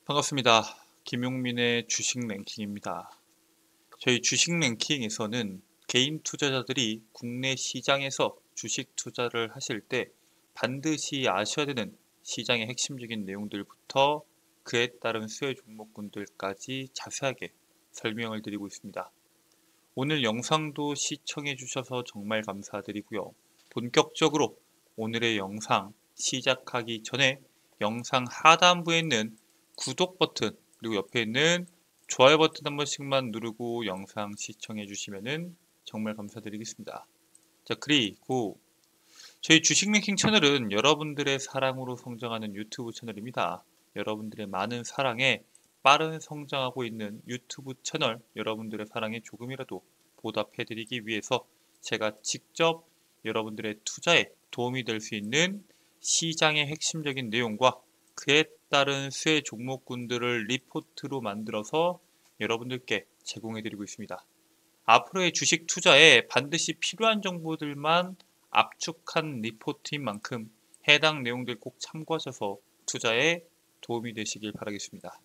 반갑습니다. 김용민의 주식 랭킹입니다. 저희 주식 랭킹에서는 개인 투자자들이 국내 시장에서 주식 투자를 하실 때 반드시 아셔야 되는 시장의 핵심적인 내용들부터 그에 따른 수혜 종목군들까지 자세하게 설명을 드리고 있습니다. 오늘 영상도 시청해 주셔서 정말 감사드리고요. 본격적으로 오늘의 영상 시작하기 전에 영상 하단부에 있는 구독 버튼 그리고 옆에 있는 좋아요 버튼 한 번씩만 누르고 영상 시청해 주시면 정말 감사드리겠습니다. 자, 그리고 저희 주식 랭킹 채널은 여러분들의 사랑으로 성장하는 유튜브 채널입니다. 여러분들의 많은 사랑에 빠른 성장하고 있는 유튜브 채널 여러분들의 사랑에 조금이라도 보답해 드리기 위해서 제가 직접 여러분들의 투자에 도움이 될 수 있는 시장의 핵심적인 내용과 그에 따른 수혜 종목군들을 리포트로 만들어서 여러분들께 제공해 드리고 있습니다. 앞으로의 주식 투자에 반드시 필요한 정보들만 압축한 리포트인 만큼 해당 내용들 꼭 참고하셔서 투자에 도움이 되시길 바라겠습니다.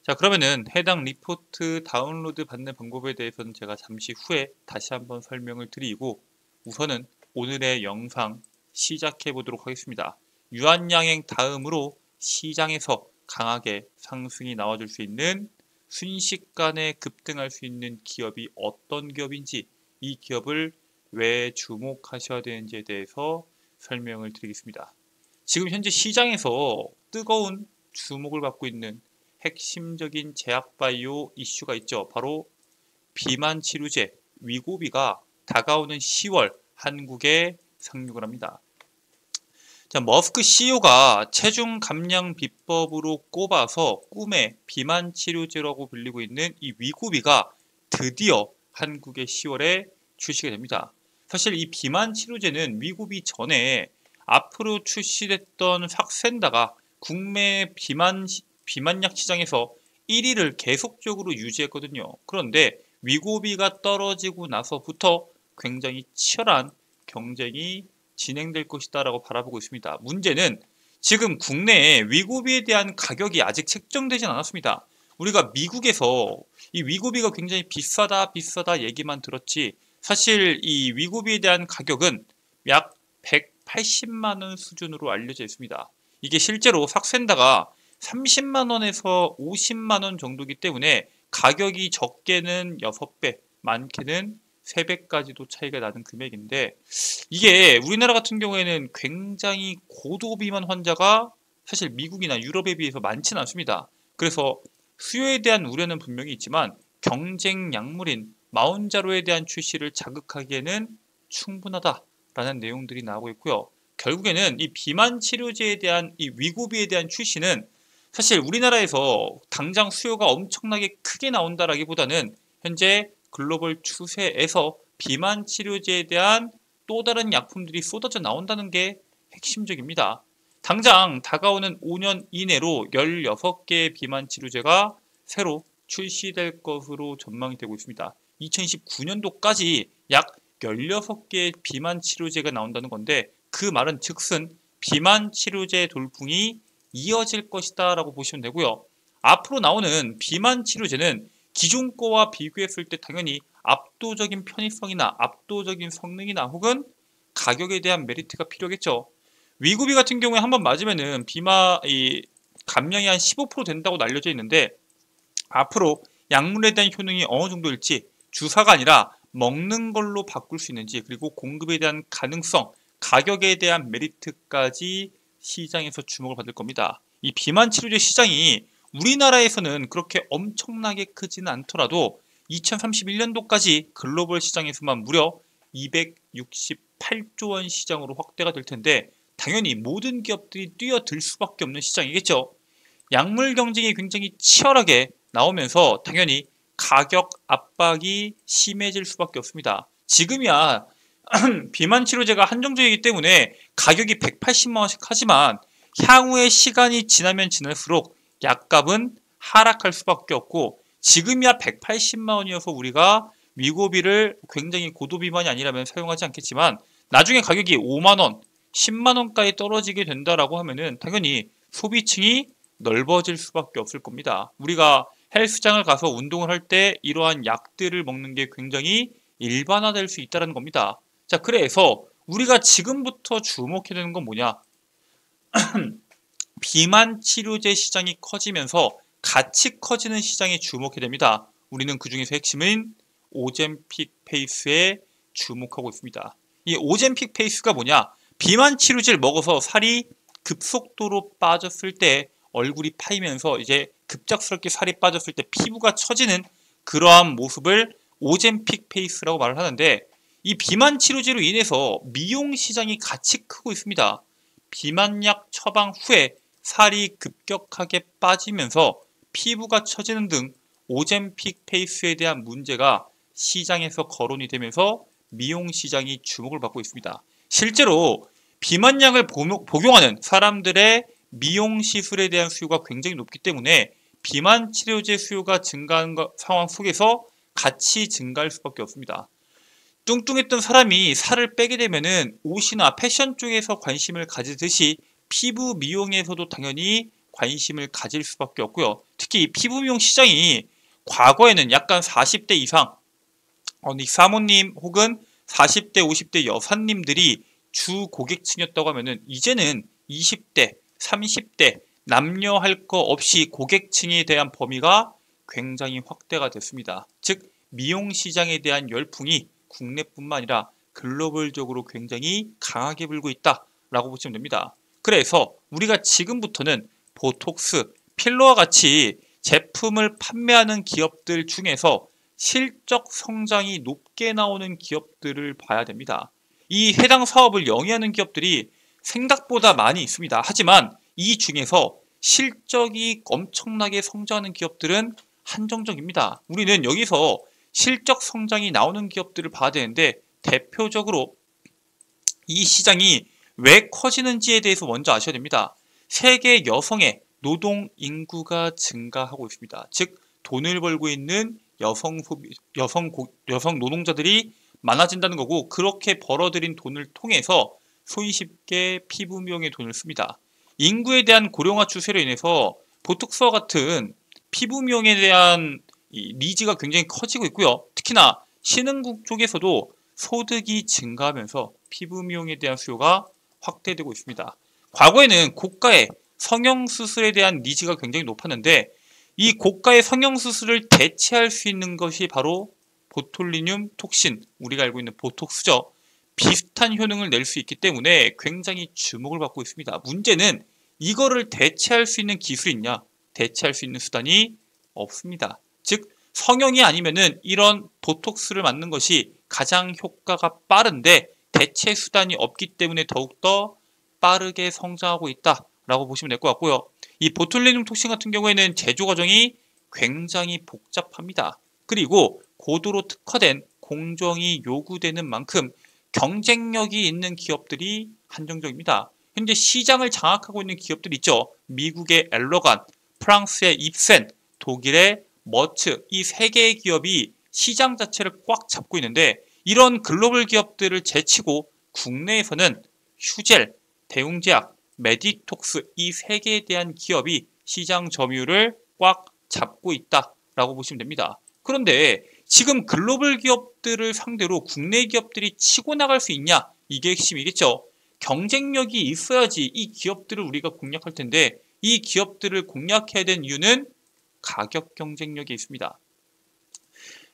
자, 그러면은 해당 리포트 다운로드 받는 방법에 대해서는 제가 잠시 후에 다시 한번 설명을 드리고 우선은 오늘의 영상 시작해 보도록 하겠습니다. 유한양행 다음으로 시장에서 강하게 상승이 나와줄 수 있는 순식간에 급등할 수 있는 기업이 어떤 기업인지 이 기업을 왜 주목하셔야 되는지에 대해서 설명을 드리겠습니다. 지금 현재 시장에서 뜨거운 주목을 받고 있는 핵심적인 제약바이오 이슈가 있죠. 바로 비만 치료제 위고비가 다가오는 10월 한국에 상륙을 합니다. 자, 머스크 CEO가 체중 감량 비법으로 꼽아서 꿈의 비만 치료제라고 불리고 있는 이 위고비가 드디어 한국의 10월에 출시가 됩니다. 사실 이 비만 치료제는 위고비 전에 앞으로 출시됐던 삭센다가 국내 비만약 시장에서 1위를 계속적으로 유지했거든요. 그런데 위고비가 떨어지고 나서부터 굉장히 치열한 경쟁이 진행될 것이다 라고 바라보고 있습니다. 문제는 지금 국내에 위고비에 대한 가격이 아직 책정되진 않았습니다. 우리가 미국에서 이 위고비가 굉장히 비싸다 얘기만 들었지 사실 이 위고비에 대한 가격은 약 180만원 수준으로 알려져 있습니다. 이게 실제로 삭센다가 30만원에서 50만원 정도이기 때문에 가격이 적게는 6배, 많게는 3배까지도 차이가 나는 금액인데 이게 우리나라 같은 경우에는 굉장히 고도 비만 환자가 사실 미국이나 유럽에 비해서 많지는 않습니다. 그래서 수요에 대한 우려는 분명히 있지만 경쟁 약물인 마운자로에 대한 출시를 자극하기에는 충분하다라는 내용들이 나오고 있고요. 결국에는 이 비만 치료제에 대한 이 위고비에 대한 출시는 사실 우리나라에서 당장 수요가 엄청나게 크게 나온다라기보다는 현재 글로벌 추세에서 비만 치료제에 대한 또 다른 약품들이 쏟아져 나온다는 게 핵심적입니다. 당장 다가오는 5년 이내로 16개의 비만 치료제가 새로 출시될 것으로 전망이 되고 있습니다. 2029년도까지 약 16개의 비만 치료제가 나온다는 건데 그 말은 즉슨 비만 치료제 돌풍이 이어질 것이다 라고 보시면 되고요. 앞으로 나오는 비만 치료제는 기존 거와 비교했을 때 당연히 압도적인 편의성이나 압도적인 성능이나 혹은 가격에 대한 메리트가 필요하겠죠. 위고비 같은 경우에 한번 맞으면은 감량이 한 15% 된다고 알려져 있는데 앞으로 약물에 대한 효능이 어느 정도일지 주사가 아니라 먹는 걸로 바꿀 수 있는지 그리고 공급에 대한 가능성, 가격에 대한 메리트까지 시장에서 주목을 받을 겁니다. 이 비만 치료제 시장이 우리나라에서는 그렇게 엄청나게 크지는 않더라도 2031년도까지 글로벌 시장에서만 무려 268조 원 시장으로 확대가 될 텐데 당연히 모든 기업들이 뛰어들 수밖에 없는 시장이겠죠. 약물 경쟁이 굉장히 치열하게 나오면서 당연히 가격 압박이 심해질 수밖에 없습니다. 지금이야 비만 치료제가 한정적이기 때문에 가격이 180만 원씩 하지만 향후의 시간이 지나면 지날수록 약값은 하락할 수밖에 없고 지금이야 180만 원이어서 우리가 위고비를 굉장히 고도 비만이 아니라면 사용하지 않겠지만 나중에 가격이 5만 원, 10만 원까지 떨어지게 된다라고 하면은 당연히 소비층이 넓어질 수밖에 없을 겁니다. 우리가 헬스장을 가서 운동을 할 때 이러한 약들을 먹는 게 굉장히 일반화될 수 있다는 겁니다. 자, 그래서 우리가 지금부터 주목해야 되는 건 뭐냐? 비만 치료제 시장이 커지면서 같이 커지는 시장에 주목해야 됩니다. 우리는 그 중에서 핵심은 오젬픽 페이스에 주목하고 있습니다. 이 오젬픽 페이스가 뭐냐? 비만 치료제를 먹어서 살이 급속도로 빠졌을 때 얼굴이 파이면서 이제 급작스럽게 살이 빠졌을 때 피부가 처지는 그러한 모습을 오젬픽 페이스라고 말을 하는데, 이 비만 치료제로 인해서 미용 시장이 같이 크고 있습니다. 비만약 처방 후에 살이 급격하게 빠지면서 피부가 처지는 등 오젬픽 페이스에 대한 문제가 시장에서 거론이 되면서 미용 시장이 주목을 받고 있습니다. 실제로 비만약을 복용하는 사람들의 미용 시술에 대한 수요가 굉장히 높기 때문에 비만 치료제 수요가 증가하는 상황 속에서 같이 증가할 수밖에 없습니다. 뚱뚱했던 사람이 살을 빼게 되면은 옷이나 패션 쪽에서 관심을 가지듯이 피부 미용에서도 당연히 관심을 가질 수밖에 없고요. 특히 이 피부 미용 시장이 과거에는 약간 40대 이상 사모님 혹은 40대 50대 여사님들이 주 고객층이었다고 하면은 이제는 20대 30대 남녀 할 거 없이 고객층에 대한 범위가 굉장히 확대가 됐습니다. 즉 미용 시장에 대한 열풍이 국내뿐만 아니라 글로벌적으로 굉장히 강하게 불고 있다라고 보시면 됩니다. 그래서 우리가 지금부터는 보톡스, 필러와 같이 제품을 판매하는 기업들 중에서 실적 성장이 높게 나오는 기업들을 봐야 됩니다. 이 해당 사업을 영위하는 기업들이 생각보다 많이 있습니다. 하지만 이 중에서 실적이 엄청나게 성장하는 기업들은 한정적입니다. 우리는 여기서 실적 성장이 나오는 기업들을 봐야 되는데, 대표적으로 이 시장이 왜 커지는지에 대해서 먼저 아셔야 됩니다. 세계 여성의 노동 인구가 증가하고 있습니다. 즉 돈을 벌고 있는 여성 노동자들이 많아진다는 거고, 그렇게 벌어들인 돈을 통해서 소위 쉽게 피부 미용에 돈을 씁니다. 인구에 대한 고령화 추세로 인해서 보톡스와 같은 피부 미용에 대한 니즈가 굉장히 커지고 있고요. 특히나 신흥국 쪽에서도 소득이 증가하면서 피부 미용에 대한 수요가 확대되고 있습니다. 과거에는 고가의 성형수술에 대한 니즈가 굉장히 높았는데, 이 고가의 성형수술을 대체할 수 있는 것이 바로 보톨리늄 톡신, 우리가 알고 있는 보톡스죠. 비슷한 효능을 낼 수 있기 때문에 굉장히 주목을 받고 있습니다. 문제는 이거를 대체할 수 있는 기술이 있냐? 대체할 수 있는 수단이 없습니다. 즉 성형이 아니면은 이런 보톡스를 맞는 것이 가장 효과가 빠른데 대체 수단이 없기 때문에 더욱더 빠르게 성장하고 있다라고 보시면 될 것 같고요. 이 보톨리눔 톡신 같은 경우에는 제조 과정이 굉장히 복잡합니다. 그리고 고도로 특화된 공정이 요구되는 만큼 경쟁력이 있는 기업들이 한정적입니다. 현재 시장을 장악하고 있는 기업들이 있죠. 미국의 엘러간, 프랑스의 입센, 독일의 머츠, 이 세 개의 기업이 시장 자체를 꽉 잡고 있는데, 이런 글로벌 기업들을 제치고 국내에서는 휴젤, 대웅제약, 메디톡스 이 세 개에 대한 기업이 시장 점유율을 꽉 잡고 있다라고 보시면 됩니다. 그런데 지금 글로벌 기업들을 상대로 국내 기업들이 치고 나갈 수 있냐? 이게 핵심이겠죠. 경쟁력이 있어야지 이 기업들을 우리가 공략할 텐데, 이 기업들을 공략해야 되는 이유는 가격 경쟁력이 있습니다.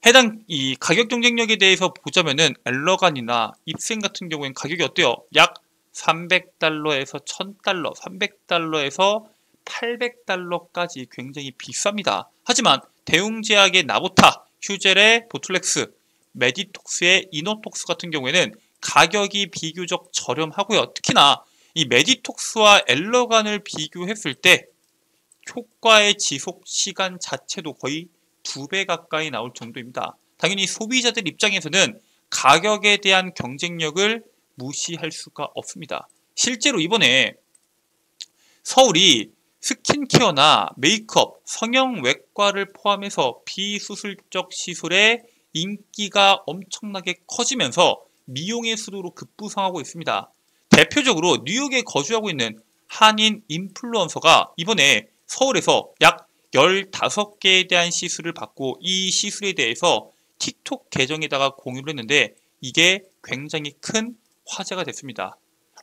해당 이 가격 경쟁력에 대해서 보자면은 엘러간이나 입센 같은 경우에는 가격이 어때요? 약 300달러에서 1000달러, 300달러에서 800달러까지 굉장히 비쌉니다. 하지만 대웅제약의 나보타, 휴젤의 보툴렉스, 메디톡스의 이노톡스 같은 경우에는 가격이 비교적 저렴하고요. 특히나 이 메디톡스와 엘러간을 비교했을 때 효과의 지속 시간 자체도 거의 2배 가까이 나올 정도입니다. 당연히 소비자들 입장에서는 가격에 대한 경쟁력을 무시할 수가 없습니다. 실제로 이번에 서울이 스킨케어나 메이크업, 성형외과를 포함해서 비수술적 시술의 인기가 엄청나게 커지면서 미용의 수도로 급부상하고 있습니다. 대표적으로 뉴욕에 거주하고 있는 한인 인플루언서가 이번에 서울에서 약 15개에 대한 시술을 받고 이 시술에 대해서 틱톡 계정에다가 공유를 했는데 이게 굉장히 큰 화제가 됐습니다.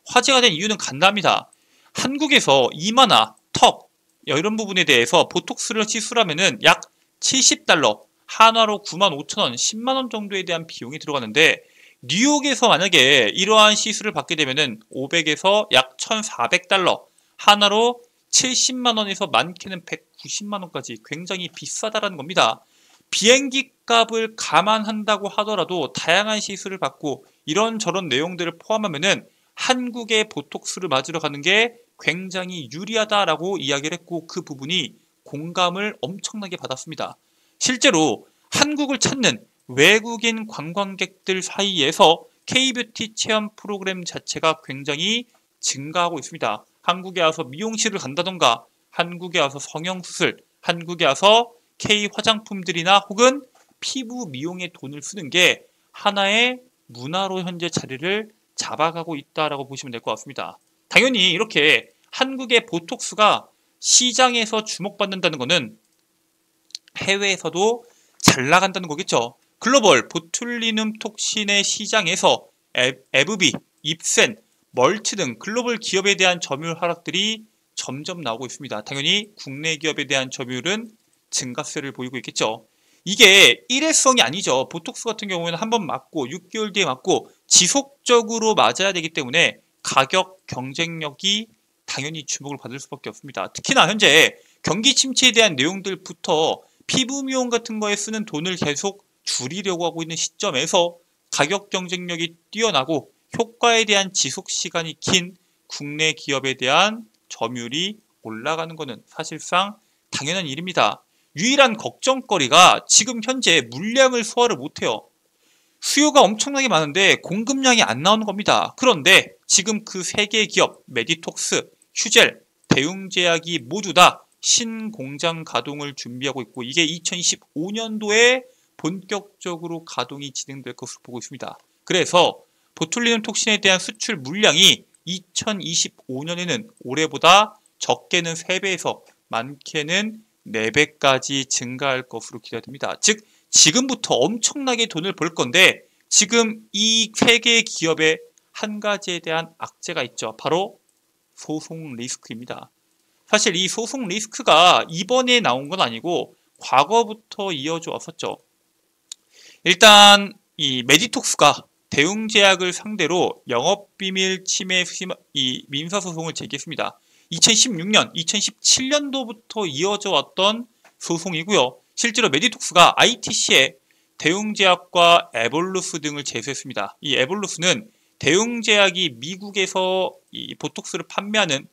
화제가 된 이유는 간단합니다. 한국에서 이마나 턱 이런 부분에 대해서 보톡스를 시술하면은 약 70달러, 한화로 95,000원, 10만원 정도에 대한 비용이 들어가는데 뉴욕에서 만약에 이러한 시술을 받게 되면은 500에서 약 1,400달러, 한화로 70만원에서 많게는 190만원까지 굉장히 비싸다라는 겁니다. 비행기 값을 감안한다고 하더라도 다양한 시술을 받고 이런저런 내용들을 포함하면은 한국의 보톡스를 맞으러 가는 게 굉장히 유리하다라고 이야기를 했고 그 부분이 공감을 엄청나게 받았습니다. 실제로 한국을 찾는 외국인 관광객들 사이에서 K뷰티 체험 프로그램 자체가 굉장히 증가하고 있습니다. 한국에 와서 미용실을 간다던가 한국에 와서 성형수술, 한국에 와서 K 화장품들이나 혹은 피부 미용에 돈을 쓰는 게 하나의 문화로 현재 자리를 잡아가고 있다라고 보시면 될 것 같습니다. 당연히 이렇게 한국의 보톡스가 시장에서 주목받는다는 것은 해외에서도 잘 나간다는 거겠죠. 글로벌 보툴리눔 톡신의 시장에서 에브비, 입센, 멀티 등 글로벌 기업에 대한 점유율 하락들이 점점 나오고 있습니다. 당연히 국내 기업에 대한 점유율은 증가세를 보이고 있겠죠. 이게 일회성이 아니죠. 보톡스 같은 경우에는 한번 맞고 6개월 뒤에 맞고 지속적으로 맞아야 되기 때문에 가격 경쟁력이 당연히 주목을 받을 수밖에 없습니다. 특히나 현재 경기 침체에 대한 내용들부터 피부 미용 같은 거에 쓰는 돈을 계속 줄이려고 하고 있는 시점에서 가격 경쟁력이 뛰어나고 효과에 대한 지속 시간이 긴 국내 기업에 대한 점유율이 올라가는 것은 사실상 당연한 일입니다. 유일한 걱정거리가 지금 현재 물량을 소화를 못해요. 수요가 엄청나게 많은데 공급량이 안 나오는 겁니다. 그런데 지금 그 세 개의 기업 메디톡스, 휴젤, 대웅제약이 모두 다 신공장 가동을 준비하고 있고 이게 2025년도에 본격적으로 가동이 진행될 것으로 보고 있습니다. 그래서 보툴리눔 톡신에 대한 수출 물량이 2025년에는 올해보다 적게는 3배에서 많게는 4배까지 증가할 것으로 기대됩니다. 즉 지금부터 엄청나게 돈을 벌 건데 지금 이 세 개의 기업의 한 가지에 대한 악재가 있죠. 바로 소송 리스크입니다. 사실 이 소송 리스크가 이번에 나온 건 아니고 과거부터 이어져 왔었죠. 일단 이 메디톡스가 대웅제약을 상대로 영업비밀 침해 이 민사소송을 제기했습니다. 2016년, 2017년도부터 이어져 왔던 소송이고요. 실제로 메디톡스가 ITC에 대웅제약과 에볼루스 등을 제소했습니다. 이 에볼루스는 대웅제약이 미국에서 이 보톡스를 판매하는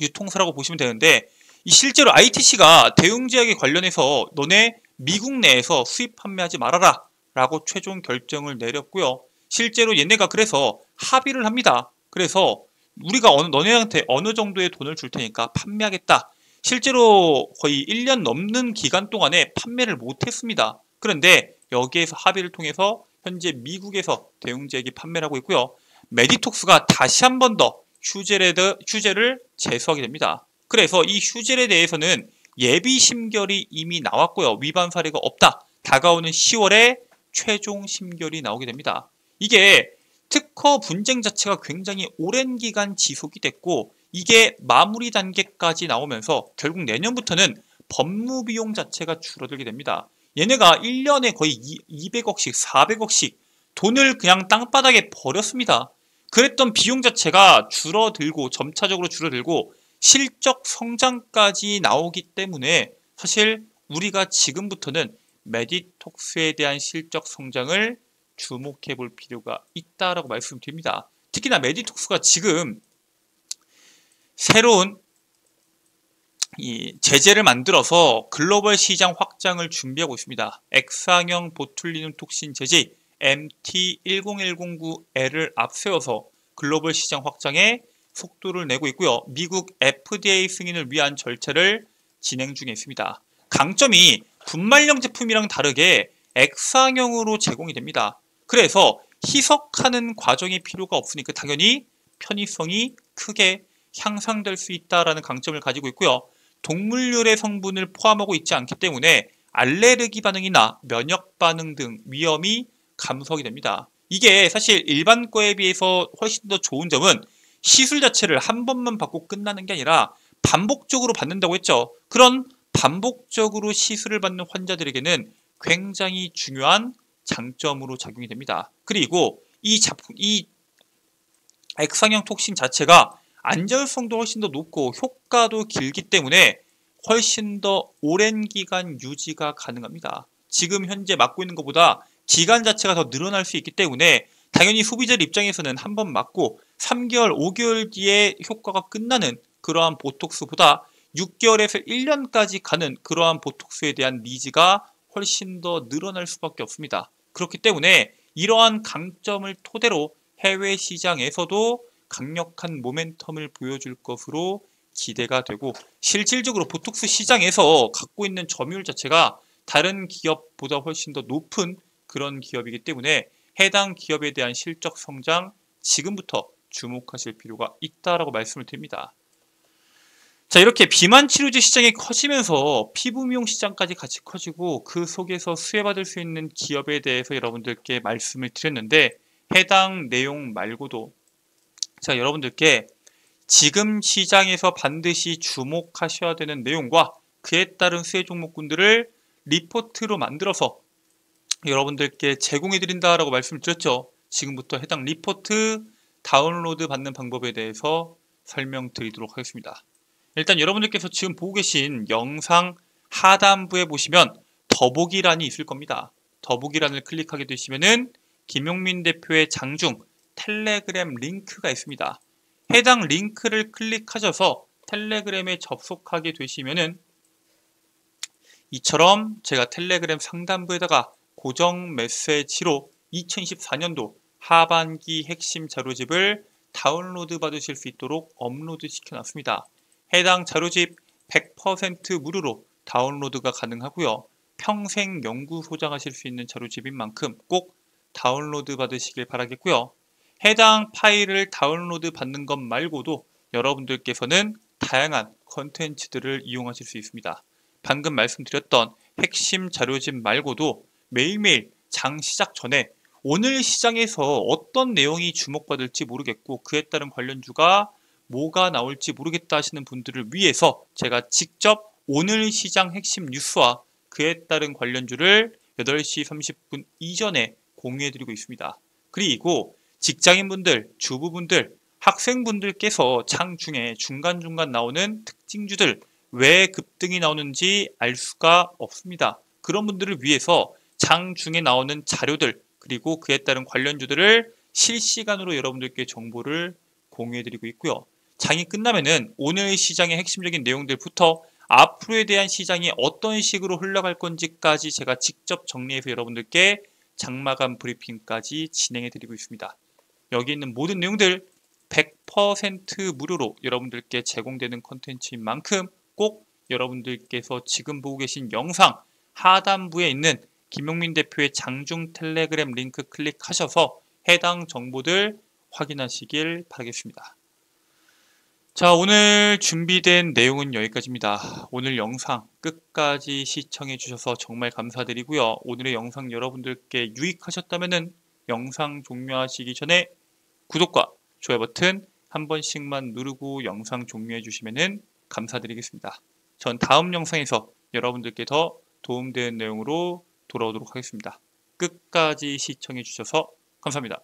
유통사라고 보시면 되는데 실제로 ITC가 대웅제약에 관련해서 너네 미국 내에서 수입 판매하지 말아라 라고 최종 결정을 내렸고요. 실제로 얘네가 그래서 합의를 합니다. 그래서 우리가 너네한테 어느 정도의 돈을 줄 테니까 판매하겠다. 실제로 거의 1년 넘는 기간 동안에 판매를 못했습니다. 그런데 여기에서 합의를 통해서 현재 미국에서 대웅제약이 판매를 하고 있고요. 메디톡스가 다시 한 번 더 휴젤을 제소하게 됩니다. 그래서 이 휴젤에 대해서는 예비 심결이 이미 나왔고요. 위반 사례가 없다. 다가오는 10월에 최종 심결이 나오게 됩니다. 이게 특허 분쟁 자체가 굉장히 오랜 기간 지속이 됐고 이게 마무리 단계까지 나오면서 결국 내년부터는 법무 비용 자체가 줄어들게 됩니다. 얘네가 1년에 거의 200억씩 400억씩 돈을 그냥 땅바닥에 버렸습니다. 그랬던 비용 자체가 줄어들고 점차적으로 줄어들고 실적 성장까지 나오기 때문에 사실 우리가 지금부터는 메디톡스에 대한 실적 성장을 주목해 볼 필요가 있다라고 말씀드립니다. 특히나 메디톡스가 지금 새로운 이 제재를 만들어서 글로벌 시장 확장을 준비하고 있습니다. X상형 보툴리눔 톡신 제재 MT10109L을 앞세워서 글로벌 시장 확장에 속도를 내고 있고요. 미국 FDA 승인을 위한 절차를 진행 중에 있습니다. 강점이 분말형 제품이랑 다르게 X상형으로 제공이 됩니다. 그래서 희석하는 과정이 필요가 없으니까 당연히 편의성이 크게 향상될 수 있다는 강점을 가지고 있고요. 동물열의 성분을 포함하고 있지 않기 때문에 알레르기 반응이나 면역 반응 등 위험이 감소하게 됩니다. 이게 사실 일반 거에 비해서 훨씬 더 좋은 점은 시술 자체를 한 번만 받고 끝나는 게 아니라 반복적으로 받는다고 했죠. 그런 반복적으로 시술을 받는 환자들에게는 굉장히 중요한 장점으로 작용이 됩니다. 그리고 이 액상형 톡신 자체가 안전성도 훨씬 더 높고 효과도 길기 때문에 훨씬 더 오랜 기간 유지가 가능합니다. 지금 현재 맞고 있는 것보다 기간 자체가 더 늘어날 수 있기 때문에 당연히 소비자들 입장에서는 한 번 맞고 3개월, 5개월 뒤에 효과가 끝나는 그러한 보톡스보다 6개월에서 1년까지 가는 그러한 보톡스에 대한 니즈가 훨씬 더 늘어날 수밖에 없습니다. 그렇기 때문에 이러한 강점을 토대로 해외 시장에서도 강력한 모멘텀을 보여줄 것으로 기대가 되고, 실질적으로 보톡스 시장에서 갖고 있는 점유율 자체가 다른 기업보다 훨씬 더 높은 그런 기업이기 때문에 해당 기업에 대한 실적 성장 지금부터 주목하실 필요가 있다라고 말씀을 드립니다. 자, 이렇게 비만 치료제 시장이 커지면서 피부 미용 시장까지 같이 커지고 그 속에서 수혜받을 수 있는 기업에 대해서 여러분들께 말씀을 드렸는데, 해당 내용 말고도 제가 여러분들께 지금 시장에서 반드시 주목하셔야 되는 내용과 그에 따른 수혜 종목군들을 리포트로 만들어서 여러분들께 제공해 드린다라고 말씀을 드렸죠. 지금부터 해당 리포트 다운로드 받는 방법에 대해서 설명드리도록 하겠습니다. 일단 여러분들께서 지금 보고 계신 영상 하단부에 보시면 더보기란이 있을 겁니다. 더보기란을 클릭하게 되시면은 김용민 대표의 장중 텔레그램 링크가 있습니다. 해당 링크를 클릭하셔서 텔레그램에 접속하게 되시면은 이처럼 제가 텔레그램 상단부에다가 고정 메시지로 2024년도 하반기 핵심 자료집을 다운로드 받으실 수 있도록 업로드 시켜놨습니다. 해당 자료집 100% 무료로 다운로드가 가능하고요. 평생 연구 소장하실 수 있는 자료집인 만큼 꼭 다운로드 받으시길 바라겠고요. 해당 파일을 다운로드 받는 것 말고도 여러분들께서는 다양한 컨텐츠들을 이용하실 수 있습니다. 방금 말씀드렸던 핵심 자료집 말고도 매일매일 장 시작 전에 오늘 시장에서 어떤 내용이 주목받을지 모르겠고 그에 따른 관련주가 뭐가 나올지 모르겠다 하시는 분들을 위해서 제가 직접 오늘 시장 핵심 뉴스와 그에 따른 관련주를 8시 30분 이전에 공유해드리고 있습니다. 그리고 직장인분들, 주부분들, 학생분들께서 장 중에 중간중간 나오는 특징주들 왜 급등이 나오는지 알 수가 없습니다. 그런 분들을 위해서 장 중에 나오는 자료들 그리고 그에 따른 관련주들을 실시간으로 여러분들께 정보를 공유해드리고 있고요. 장이 끝나면은 오늘 시장의 핵심적인 내용들부터 앞으로에 대한 시장이 어떤 식으로 흘러갈 건지까지 제가 직접 정리해서 여러분들께 장마감 브리핑까지 진행해드리고 있습니다. 여기 있는 모든 내용들 100% 무료로 여러분들께 제공되는 컨텐츠인 만큼 꼭 여러분들께서 지금 보고 계신 영상 하단부에 있는 김용민 대표의 장중 텔레그램 링크 클릭하셔서 해당 정보들 확인하시길 바라겠습니다. 자, 오늘 준비된 내용은 여기까지입니다. 오늘 영상 끝까지 시청해 주셔서 정말 감사드리고요. 오늘의 영상 여러분들께 유익하셨다면 영상 종료하시기 전에 구독과 좋아요 버튼 한 번씩만 누르고 영상 종료해 주시면 감사드리겠습니다. 전 다음 영상에서 여러분들께 더 도움되는 내용으로 돌아오도록 하겠습니다. 끝까지 시청해 주셔서 감사합니다.